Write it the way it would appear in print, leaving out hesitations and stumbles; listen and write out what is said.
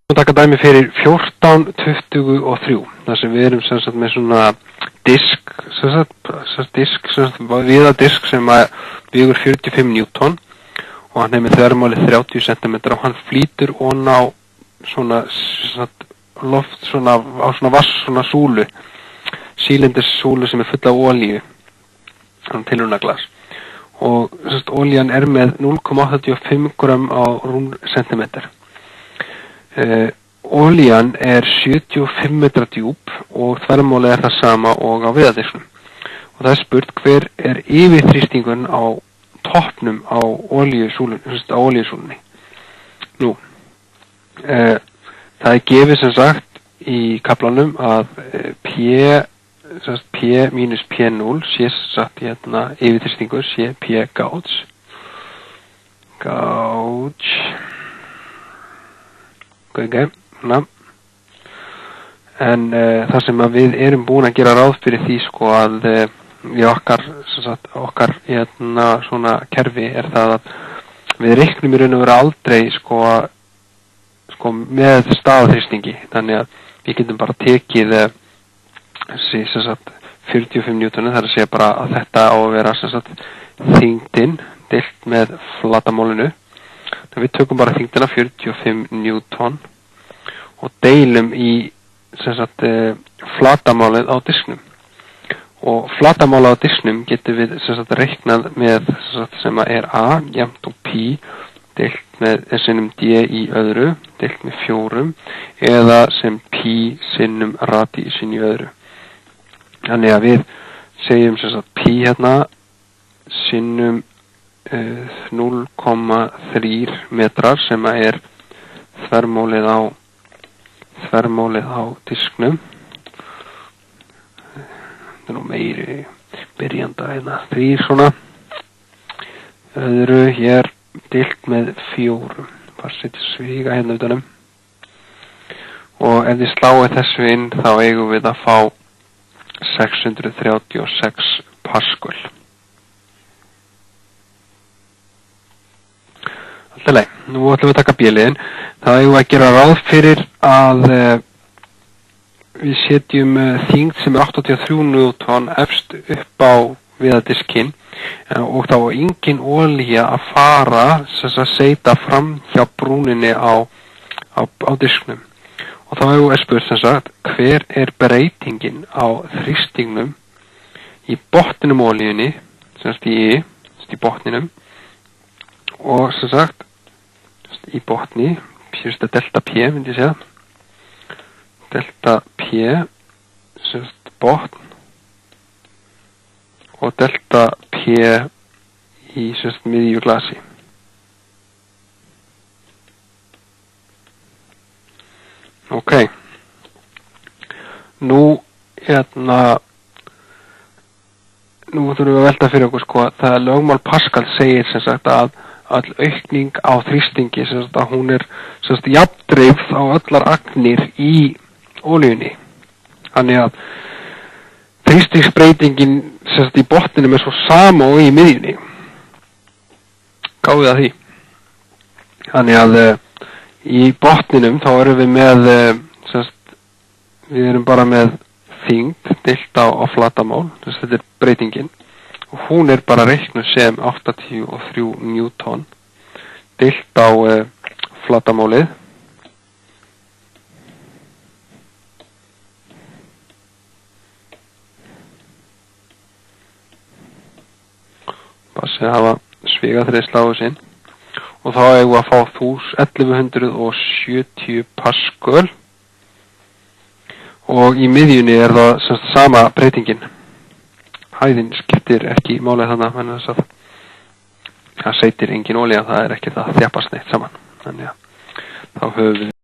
Taka dæmi fyrir 1423 þar sem við erum sem sagt með svona disk viðadisk sem vegur 45 Newton og hann er með þvermáli 30 cm og hann flýtur ofan á svona loft svona á svona vass svona súlu sílindissúlu sem er full af olíu tilraunaglas og olían er með 0,85 gram á rúm sentimeter. Olían er 75 metra djúp og þvermálið er það sama og á viðadisknum og það er spurt hver er yfirþrýstingun á toppnum á olíusúlunni. Nú, það er gefið sem sagt í kaflanum að P mínus P0 sé sagt hérna yfirþrýstingur sé P gauge. Okay, en það sem að við erum búin að gera ráð fyrir því sko að í okkar hérna svona kerfi er það að við reiknum í raun og veru aldrei sko með staðþrýstingi þannig að við getum bara tekið þessi 45 newtonu þar að segja bara að þetta á að vera þyngdin deilt með flatamálinu. Við tökum bara þyngdina 45 newton og deilum í flatamálið á disknum. Og flatamálið á disknum getum við reiknað með sem er A jafnt og Pi deilt með sinnum D í öðru deilt með 4 eða sem Pi sinnum radíusin í öðru. Þannig að við segjum Pi hérna sinnum 0,3 metrar sem er þvermálið á disknum. Þetta er nú meiri byrjanda hérna 3 svona. Öðru hér deilt með 4. Bara setja sviga hérna utanum. Og ef við sláum þessu inn þá eigum við að fá 636 Pascal. Nú ætlum við að taka B-liðin. Það eigum við að gera ráð fyrir að við setjum þyngd sem er 83 newton efst upp á viðadiskinn og þá er engin olía að fara seita fram hjá brúninni á disknum. Og þá eigum við spurt hver er breytingin á þrýstingnum í botninum olíunni, í botninum og í botni, delta P myndi ég segja, delta P botn og delta P í miðju glasi. Ok, nú þurfum við að velta fyrir okkur það er lögmál Pascal segir að all aukning á þrýstingi að hún er jafndreifð á allar agnir í olíunni. Þannig að þrýstingsbreytingin í botninum er svo sama og í miðjunni. Gáðu það því. Þannig að í botninum þá erum við með við erum bara með þyngd deilt á flatamál, þetta er breytingin. Og hún er bara reiknuð sem 83 newton deilt á flatamálið. Bara að hafa sviga þegar ég sláðu sinn. Og þá eigum við að fá 1170 Pascal. Og í miðjunni er það sama breytingin. Hæðin skiptir ekki málið þannig að það seitir engin olía, það er ekki það þjappast neitt saman. Þannig að þá höfum við